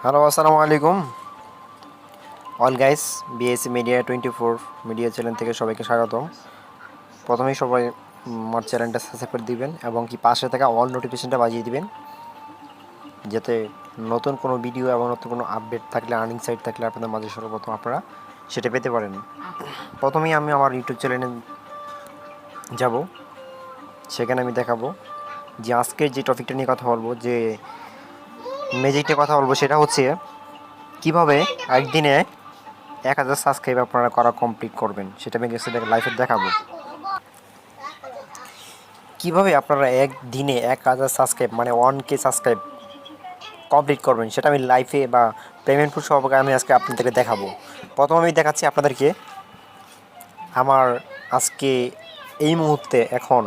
Hello, আসসালামু আলাইকুম all guys. BSc media 24 media channel থেকে সবাইকে স্বাগতম। প্রথমেই সবাই আমার চ্যানেলটা সাবস্ক্রাইব করে দিবেন এবং কি পাশে থাকা অল নোটিফিকেশনটা বাজিয়ে দিবেন, যাতে নতুন কোনো ভিডিও এবং নতুন কোনো আপডেট থাকলে, আর্নিং সাইট থাকলে আপনাদের মাঝে সর্বপ্রথম আপনারা সেটা পেতে পারেন। প্রথমেই আমি আমার ইউটিউব চ্যানেলে যাব, সেখানে আমি দেখাবো যে আজকের যে টপিকটা নিয়ে কথা বলবো, যে ম্যাজিকটা কথা বলবো, সেটা হচ্ছে কীভাবে একদিনে 1000 সাবস্ক্রাইব আপনারা করা কমপ্লিট করবেন। সেটা আমি লাইফে দেখাবো কীভাবে আপনারা একদিনে 1000 সাবস্ক্রাইব মানে 1K সাবস্ক্রাইব কমপ্লিট করবেন, সেটা আমি লাইফে বা পেমেন্ট প্রুফ সহকারে আমি আজকে আপনাদেরকে দেখাবো। প্রথম আমি দেখাচ্ছি আপনাদেরকে আমার আজকে এই মুহূর্তে এখন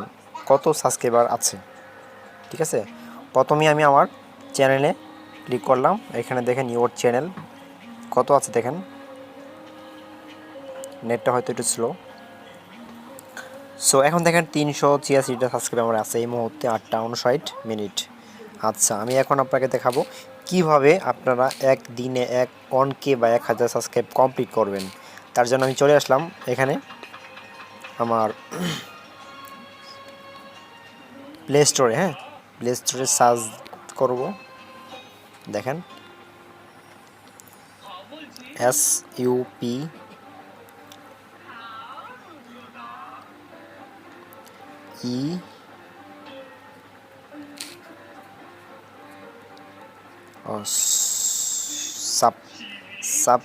কত সাবস্ক্রাইবার আছে। ঠিক আছে, প্রথমেই আমি আমার চ্যানেলে ক্লিক করলাম। এখানে দেখেন ইউর চ্যানেল কত আছে, দেখেন নেটটা হয়তো একটু স্লো। সো এখন দেখেন 386টা সাবস্ক্রাইব আমার আছে এই মুহূর্তে 8:59 আচ্ছা, আমি এখন আপনাকে দেখাবো কিভাবে আপনারা একদিনে 1K বা 1000 সাবস্ক্রাইব কমপ্লিট করবেন। তার জন্য আমি চলে আসলাম এখানে আমার প্লে স্টোরে। হ্যাঁ, প্লে স্টোরে সার্চ করব, দেখেন sub sub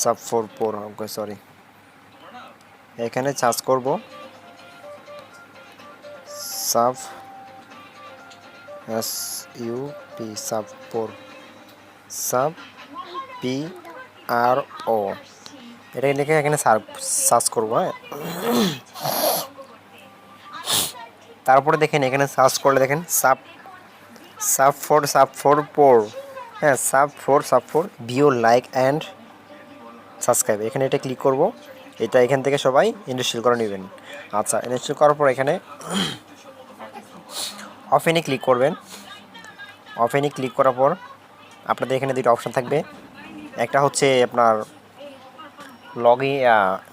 sub four sorry, এখানে সার্চ করব সাব সাব সাব PRO, এটা লিখে এখানে সার্চ করবো। হ্যাঁ, তারপরে দেখেন এখানে সার্চ করলে দেখেন সাব সাব ফোর। হ্যাঁ, sub four view like and subscribe, এখানে এটা ক্লিক করব। এটা এখান থেকে সবাই ইনস্টল করে নেবেন। আচ্ছা, ইনস্টল করার পর এখানে অফেনে ক্লিক করবেন। অফেনে ক্লিক করার পর আপনাদের এখানে দুটো অপশান থাকবে, একটা হচ্ছে আপনার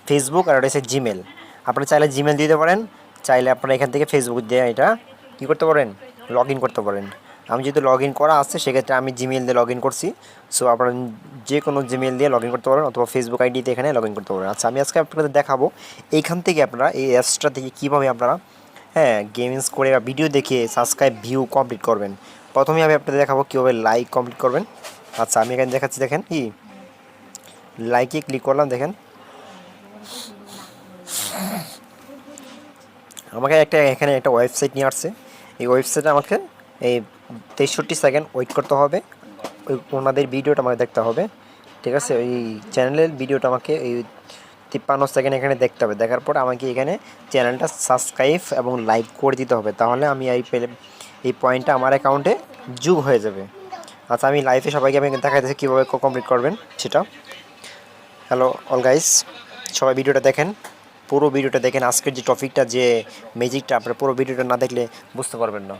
ফেসবুক, আর এটা হচ্ছে জিমেল। আপনারা চাইলে জিমেল দিতে পারেন, চাইলে আপনারা এখান থেকে ফেসবুক দিয়ে এটা কী করতে পারেন, লগ ইন করতে পারেন। আমি যেহেতু লগ ইন করা আছে, সেক্ষেত্রে আমি জিমেল দিয়ে লগ ইন করছি। সো আপনারা যে কোনো জিমেল দিয়ে লগ ইন করতে পারেন, অথবা ফেসবুক আইডিতে এখানে লগ ইন করতে পারেন। আচ্ছা, আমি আজকে আপনাদের দেখাবো এইখান থেকে আপনারা এই অ্যাপসটা থেকে কীভাবে আপনারা গেমস করে বা ভিডিও দেখে সাবস্ক্রাইব ভিউ কমপ্লিট করবেন। প্রথমে আমি আপনাদের দেখাবো কীভাবে লাইক কমপ্লিট করবেন। আচ্ছা, আমি এখানে দেখাচ্ছি, দেখেন কি লাইকে ক্লিক করলাম, দেখেন আমাকে এখানে একটা ওয়েবসাইট নিয়ে আসছে। এই ওয়েবসাইটে আমাকে এই 63 সেকেন্ড ওয়েট করতে হবে, ওনাদের ভিডিওটা আমাকে দেখতে হবে। ঠিক আছে, ওই চ্যানেলের ভিডিওটা আমাকে এই 53 সেকেন্ড এখানে দেখতে হবে। দেখার পর আমাকে এখানে চ্যানেলটা সাবস্ক্রাইব এবং লাইক করে দিতে হবে, তাহলে আমি এই পয়েন্টটা আমার অ্যাকাউন্টে যোগ হয়ে যাবে। আচ্ছা, আমি লাইভে সবাইকে আমি দেখা যাচ্ছে কীভাবে কমপ্লিট করবেন সেটা। হ্যালো অল গাইস, সবাই ভিডিওটা দেখেন, পুরো ভিডিওটা দেখেন। আজকের যে টপিকটা, যে ম্যাজিকটা, আপনারা পুরো ভিডিওটা না দেখলে বুঝতে পারবেন না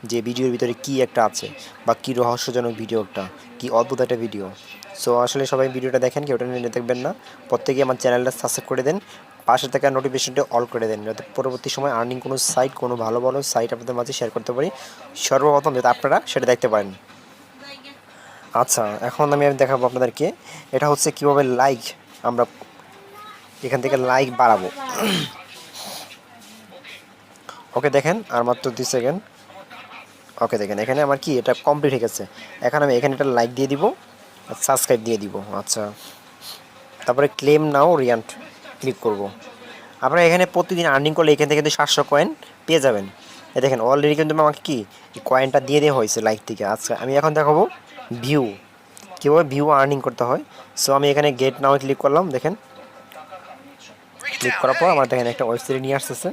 যে ভিডিওর ভিতরে কী একটা আছে, বা কী রহস্যজনক ভিডিও, একটা কী অদ্ভুত একটা ভিডিও। সো আসলে সবাই ভিডিওটা দেখেন, কেউ ওটা নিয়ে দেখবেন না। প্রত্যেকেই আমার চ্যানেলটা সাবস্ক্রাইব করে দেন, পাশে থাকা নোটিফিকেশনটা অল করে দেন, যাতে পরবর্তী সময় আর্নিং কোনো সাইট, কোনো ভালো ভালো সাইট আপনাদের মাঝে শেয়ার করতে পারি সর্বপ্রথম, যাতে আপনারা সেটা দেখতে পারেন। আচ্ছা, এখন আমি দেখাবো আপনাদেরকে এটা হচ্ছে কীভাবে লাইক আমরা এখান থেকে লাইক বাড়াবো। ওকে, দেখেন আর মাত্র 2 সেকেন্ড। ওকে, দেখেন এখানে আমার কি এটা কমপ্লিট হয়ে গেছে। এখন আমি এখানে একটা লাইক দিয়ে দিব, সাবস্ক্রাইব দিয়ে দিব। আচ্ছা, তারপরে ক্লেম নাও রিয়ান্ট ক্লিক করব। আপনারা এখানে প্রতিদিন আর্নিং করলে এখান থেকে কিন্তু 700 কয়েন পেয়ে যাবেন। এ দেখেন অলরেডি কিন্তু আমাকে কি কয়েনটা দিয়ে দেওয়া হয়েছে লাইক থেকে। আচ্ছা, আমি এখন দেখাবো ভিউ, কীভাবে ভিউ আর্নিং করতে হয়। সো আমি এখানে গেট নাও ক্লিক করলাম, দেখেন ক্লিক করার পর আমার দেখেন একটা ওয়েবসাইট নিয়ে আসতেছে।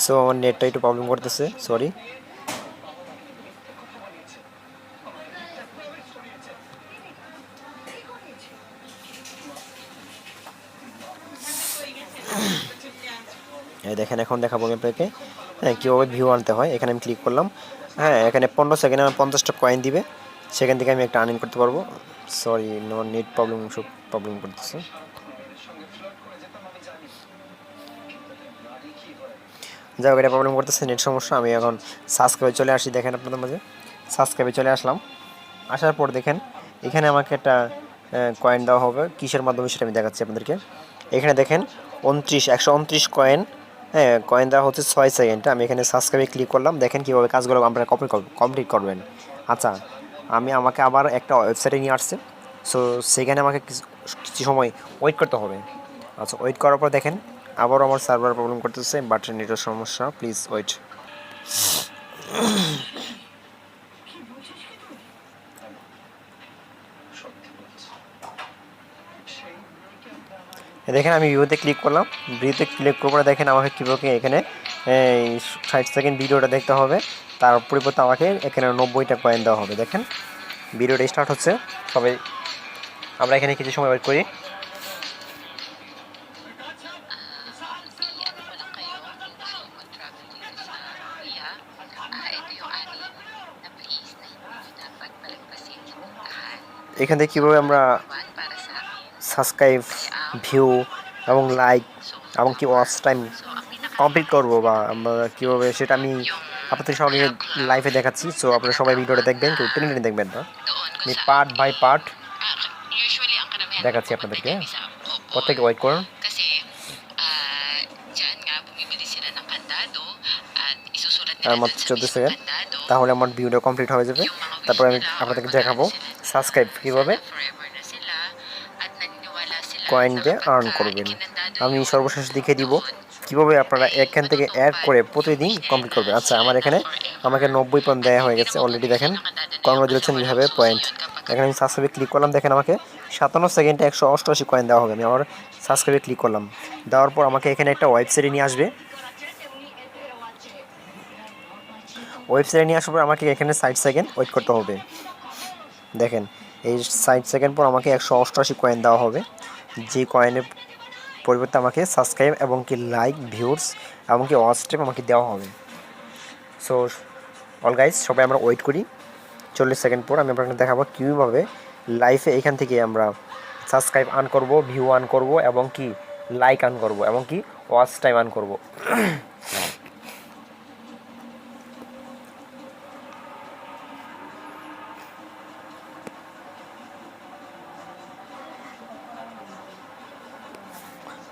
সো আমার নেটটা একটু প্রবলেম করতেছে, সরি। দেখেন এখন দেখাবো আমি আপনাকে হ্যাঁ কীভাবে ভিউ আনতে হয়। এখানে আমি ক্লিক করলাম, হ্যাঁ এখানে 15 সেকেন্ডে আমার 50টা কয়েন দিবে, সেখান থেকে আমি একটা আর্নিং করতে পারবো। সরি নেট প্রবলেম, সব প্রবলেম করতেছে। যাই হোক, এটা প্রবলেম করতেছে, নেট সমস্যা। আমি এখন সাবস্ক্রাইবে চলে আসি, দেখেন আপনাদের মাঝে সাবস্ক্রাইবে চলে আসলাম। আসার পর দেখেন এখানে আমাকে একটা কয়েন দেওয়া হবে, কিসের মাধ্যমে সেটা আমি দেখাচ্ছি আপনাদেরকে। এখানে দেখেন 129 কয়েন, হ্যাঁ কয়েন দেওয়া হচ্ছে 6 সেকেন্ডে। আমি এখানে সাবস্ক্রাইবে ক্লিক করলাম, দেখেন কীভাবে কাজগুলো আপনারা কমপ্লিট করবেন। আচ্ছা, আমাকে আবার একটা ওয়েবসাইটে নিয়ে আসছে, সো সেখানে আমাকে কিছু সময় ওয়েট করতে হবে। আচ্ছা, ওয়েট করার পর দেখেন আবারও আমার সার্ভার প্রবলেম করতেছে, বাট নেটের সমস্যা, প্লিজ ওয়েট। দেখেন আমি ভিউতে ক্লিক করলাম, ভিউতে ক্লিক করার দেখেন আমাকে কীভাবে এখানে 60 সেকেন্ড ভিডিওটা দেখতে হবে, তার পরিবর্তে আমাকে এখানে 90টা কয়েন দেওয়া হবে। দেখেন ভিডিওটা স্টার্ট হচ্ছে, সবাই আমরা এখানে কিছু সময় ওয়েট করি। এখান থেকে কীভাবে আমরা সাবস্ক্রাইব, ভিউ এবং লাইক এবং কি ওয়াচ টাইম কমপ্লিট করবো, বা আমরা কীভাবে সেটা আমি আপনাদের সঙ্গে লাইভে দেখাচ্ছি। সো আপনারা সবাই ভিডিওটা দেখবেন, কেউ টেনে টেনে দেখবেন না, আমি পার্ট বাই পার্ট দেখাচ্ছি আপনাদেরকে, প্রত্যেকে ওয়েট করুন। আর মাত্র 14 সেকেন্ড, তাহলে আমার ভিডিও কমপ্লিট হয়ে যাবে। তারপর আমি আপনাদেরকে দেখাবো সাবস্ক্রাইব কীভাবে কয়েন দিয়ে আর্ন করবেন। আমি সর্বশেষ দেখে দিব কীভাবে আপনারা এখান থেকে অ্যাড করে প্রতিদিন কমপ্লিট করবেন। আচ্ছা, আমার এখানে আমাকে 90 পয়েন্ট দেওয়া হয়ে গেছে অলরেডি, দেখেন কংগ্রাচুলেশন ইউহ্যাভ পয়েন্ট। এখানে আমি সাবস্ক্রাইবে ক্লিক করলাম, দেখেন আমাকে 57 সেকেন্ডে 188 কয়েন দেওয়া হবে। আমি আমার সাবস্ক্রাইবে ক্লিক করলাম, দেওয়ার পর আমাকে এখানে একটা ওয়েবসাইটে নিয়ে আসবে। ওয়েবসাইটে নিয়ে আসার পর আমাকে এখানে 60 সেকেন্ড ওয়েট করতে হবে। দেখেন এই 60 সেকেন্ড পর আমাকে 188 কয়েন দেওয়া হবে, যে কয়েনের পরিবর্তে আমাকে সাবস্ক্রাইব এবং কি লাইক, ভিউস এবং কি ওয়াচ টাইম আমাকে দেওয়া হবে। সো অল গাইজ, সবাই আমরা ওয়েট করি। 40 সেকেন্ড পর আমি আপনাকে দেখাবো কীভাবে লাইফে এখান থেকে আমরা সাবস্ক্রাইব আর্ন করব, ভিউ আর্ন করব এবং কি লাইক আর্ন করব এবং কি ওয়াচ টাইম আর্ন করব।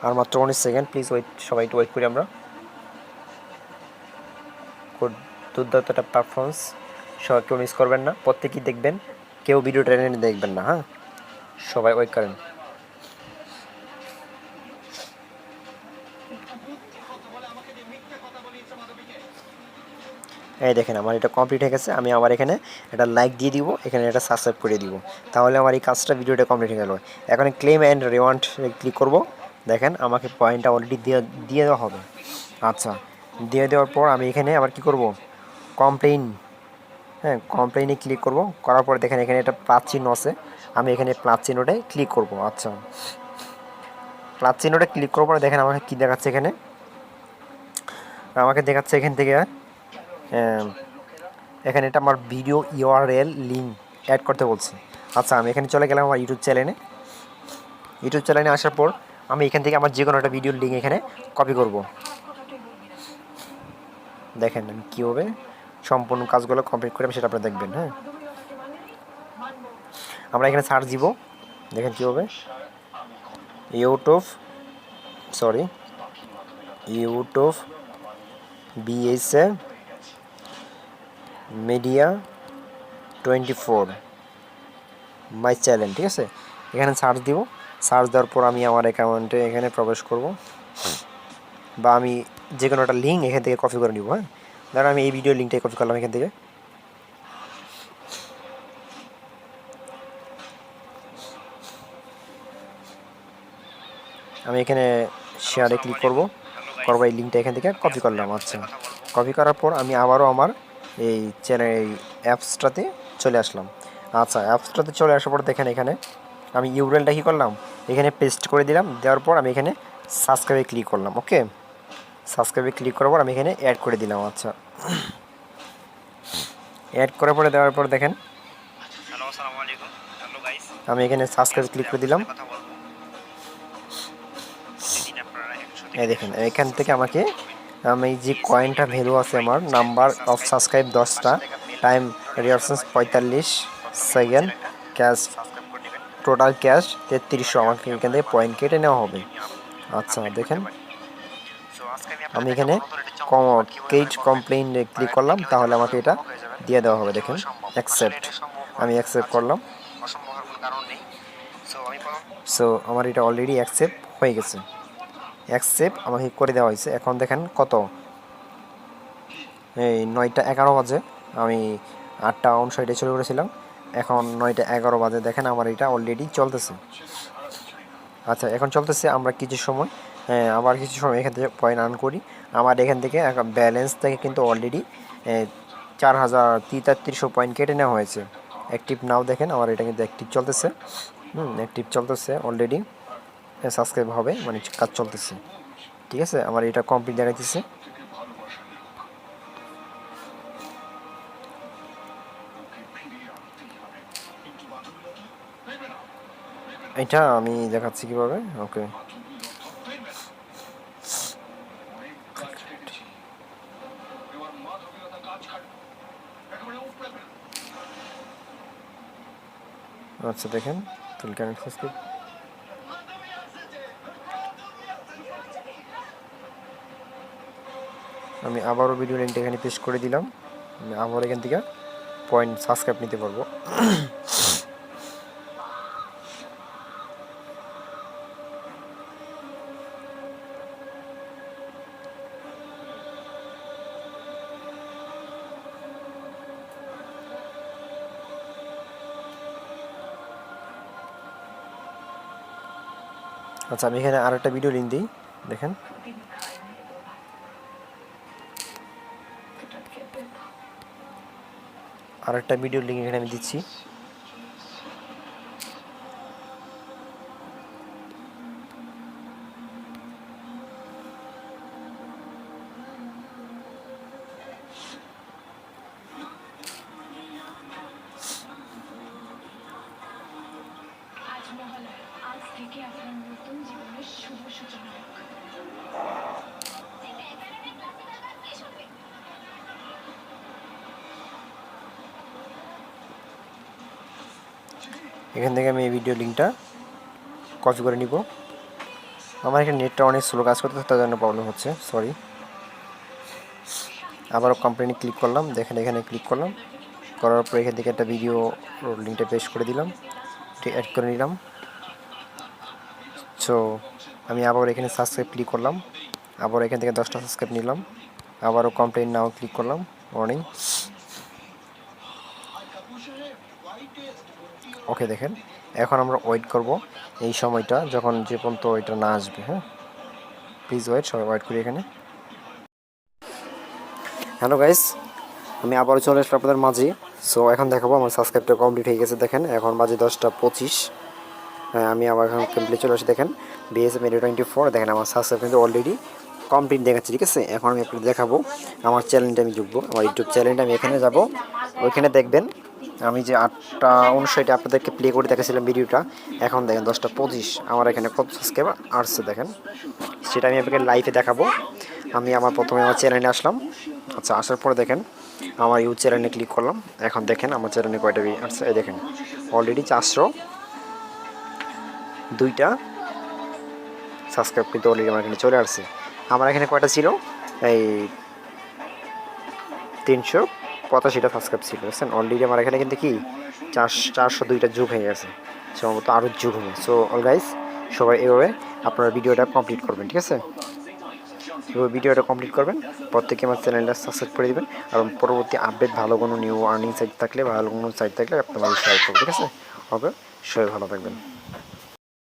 আর মাত্র 19 সেকেন্ড, প্লিজ ওয়েট, সবাই একটু ওয়েট করি আমরা। দুর্দান্ত একটা পারফরমেন্স, সবাই কেউ মিস করবেন না, প্রত্যেকেই দেখবেন, কেউ ভিডিও টেনে দেখবেন না, হ্যাঁ সবাই ওয়েট করেন। এই দেখেন আমার এটা কমপ্লিট হয়ে গেছে। আমি আবার এখানে একটা লাইক দিয়ে দিব, এখানে একটা সাবস্ক্রাইব করে দিব, তাহলে আমার এই কাজটা, ভিডিওটা কমপ্লিট হয়ে গেল। এখন ক্লেম অ্যান্ড রিওয়ার্ড ক্লিক করব, দেখেন আমাকে পয়েন্টটা অলরেডি দিয়ে দেওয়া হবে। আচ্ছা, দিয়ে দেওয়ার পর আমি এখানে আবার কি করব, কমপ্লেইন, হ্যাঁ কমপ্লেইনে ক্লিক করব, করার পর দেখেন এখানে একটা প্লাস চিহ্ন আছে, আমি এখানে প্লাস চিহ্নটায় ক্লিক করব। আচ্ছা, প্লাস চিহ্নটা ক্লিক করার পর দেখেন আমাকে কী দেখাচ্ছে, এখানে আমাকে দেখাচ্ছে এখান থেকে এখানে এটা আমার ভিডিও ইউআরএল লিঙ্ক অ্যাড করতে বলছে। আচ্ছা, আমি এখানে চলে গেলাম আমার ইউটিউব চ্যানেলে আসার পর আমি এখান থেকে আমার যে কোনো একটা ভিডিওর লিঙ্ক এখানে কপি করব। দেখেন আমি কীভাবে সম্পূর্ণ কাজগুলো কমপ্লিট করে আমি সেটা আপনারা দেখবেন। হ্যাঁ, আমরা এখানে সার্চ দিব, দেখেন কীভাবে YouTube BSA media 24 my channel, ঠিক আছে। এখানে সার্চ দিব, সার্চ দেওয়ার পর আমি আমার অ্যাকাউন্টে এখানে প্রবেশ করব, বা আমি যে কোনো একটা লিঙ্ক এখান থেকে কপি করে নিব। হ্যাঁ, ধরো আমি এই ভিডিও লিঙ্কটাই কপি করলাম এখান থেকে, আমি এখানে শেয়ারে ক্লিক করব, এই লিঙ্কটা এখান থেকে কপি করলাম। আচ্ছা, কপি করার পর আমি আবারও আমার এই চ্যানেল এই অ্যাপসটাতে চলে আসলাম। আচ্ছা, অ্যাপসটাতে চলে আসার পর দেখেন এখানে আমি ইউআরএলটা কী করলাম, এখানে পেস্ট করে দিলাম, দেওয়ার পর আমি এখানে সাবস্ক্রাইবে ক্লিক করলাম। ওকে, সাবস্ক্রাইবে ক্লিক করার পর আমি এখানে অ্যাড করে দিলাম। আচ্ছা, অ্যাড করার পরে দেওয়ার পর দেখেন আমি এখানে সাবস্ক্রাইব ক্লিক করে দিলাম। এই দেখেন এখান থেকে আমাকে আমি যে কয়েনটা ভ্যালু আছে আমার নাম্বার অফ সাবস্ক্রাইব 10টা, time reactions 45 second, cash total cash 3300, আমাকে এখান থেকে পয়েন্ট কেটে নেওয়া হবে। আচ্ছা দেখেন আমি এখানে কেট কমপ্লেইন ক্লিক করলাম, তাহলে আমাকে এটা দিয়ে দেওয়া হবে। দেখেন অ্যাকসেপ্ট, আমি অ্যাকসেপ্ট করলাম। সো আমার এটা অলরেডি অ্যাকসেপ্ট হয়ে গেছে, অ্যাকসেপ্ট আমাকে করে দেওয়া হয়েছে। এখন দেখেন কত, এই 9টা 11 বাজে, আমি 8টা 59 শুরু করেছিলাম, এখন 9টা 11 বাজে। দেখেন আমার এটা অলরেডি চলতেছে। আচ্ছা এখন চলতেছে, আমরা কিছু সময় আবার কিছু সময় এখান থেকে পয়েন্ট আর্ন করি। আমার এখান থেকে ব্যালেন্স থেকে কিন্তু অলরেডি 4033 পয়েন্ট কেটে নেওয়া হয়েছে। অ্যাক্টিভ নাও দেখেন আমার এটা কিন্তু অ্যাক্টিভ চলতেছে, অ্যাক্টিভ চলতেছে অলরেডি, সাবস্ক্রাইব হবে মানে কাজ চলতেছে। ঠিক আছে, আমার এটা কমপ্লিট দেখাইতেছে। এটা আমি দেখাচ্ছি কিভাবে। ওকে, আচ্ছা দেখেন ফুল কানেক্ট সাবস্ক্রাইব, আমি আবারও ভিডিও লিঙ্কটা এখানে পেস্ট করে দিলাম। আমি আবার এখান থেকে পয়েন্ট সাবস্ক্রাইব নিতে পারবো। আচ্ছা আমি এখানে আরেকটা ভিডিও লিঙ্ক দিই, দেখেন আরেকটা ভিডিও লিঙ্ক এখানে আমি দিচ্ছি। এখান থেকে আমি এই ভিডিও লিঙ্কটা কপি করে নিব। আমার এখানে নেটটা অনেক স্লো কাজ করতে, তার জন্য প্রবলেম হচ্ছে, সরি। আবারও কোম্পানি ক্লিক করলাম, দেখেন এখানে ক্লিক করলাম, করার পর এখান থেকে একটা ভিডিও লিঙ্কটা পেস্ট করে দিলাম, অ্যাড করে নিলাম। সো আমি আবার এখানে সাবস্ক্রাইব ক্লিক করলাম, আবার এখান থেকে 10টা সাবস্ক্রাইব নিলাম, আবারও কমপ্লেইন নাও ক্লিক করলাম, ওয়ার্নিং। ওকে দেখেন এখন আমরা ওয়েট করব এই সময়টা, যখন যে পর্যন্ত এটা না আসবে। হ্যাঁ প্লিজ ওয়েট, সবাই ওয়েট করি এখানে। হ্যালো গাইস, আমি আবারও চলে আসলাম আপনাদের মাঝে। সো এখন দেখাবো আমার সাবস্ক্রাইবটা কমপ্লিট হয়ে গেছে। দেখেন এখন বাজে 10টা 25। হ্যাঁ আমি আবার এখন কমপ্লিট চলে আসি। দেখেন বিএসএম 24, দেখেন আমার সাবস্ক্রাইব কিন্তু অলরেডি কমপ্লিট দেখাচ্ছে। ঠিক আছে, এখন আমি আপনাদের দেখাবো আমার চ্যানেলটা আমি যুগবো, আমার ইউটিউব চ্যানেলটা আমি এখানে যাব, ওইখানে দেখবেন আমি যে 8টা 59 আপনাদেরকে প্লে করে দেখেছিলাম ভিডিওটা, এখন দেখেন 10টা 25 আমার এখানে কত সাবস্ক্রাইবার আসছে দেখেন, সেটা আমি আপনাকে লাইভে দেখাবো। আমি প্রথমে আমার চ্যানেলে আসলাম। আচ্ছা আসার পরে দেখেন আমার ইউটিউব চ্যানেলে ক্লিক করলাম, এখন দেখেন আমার চ্যানেলে কয়টা আসছে, এই দেখেন অলরেডি 402টা সাবস্ক্রাইব কিন্তু অলরেডি আমার এখানে চলে আসছে। আমার এখানে কয়টা ছিল, এই 385টা সাবস্ক্রাইব ছিল, বুঝছেন। অলরেডি আমার এখানে কিন্তু কি 402টা যুগ হয়ে গেছে, সম্ভবত আরও যুগ হবে। সো অল গাইস, সবাই এভাবে আপনারা ভিডিওটা কমপ্লিট করবেন। ঠিক আছে, এভাবে ভিডিওটা কমপ্লিট করবেন, প্রত্যেকে আমার চ্যানেলটা সাবস্ক্রাইব করে দেবেন, এবং পরবর্তী আপডেট ভালো কোনো নিউ আর্নিং সাইট থাকলে, ভালো কোনো সাইট থাকলে আপনারা শেয়ার করবেন। ঠিক আছে, ওকে, সবাই ভালো থাকবেন।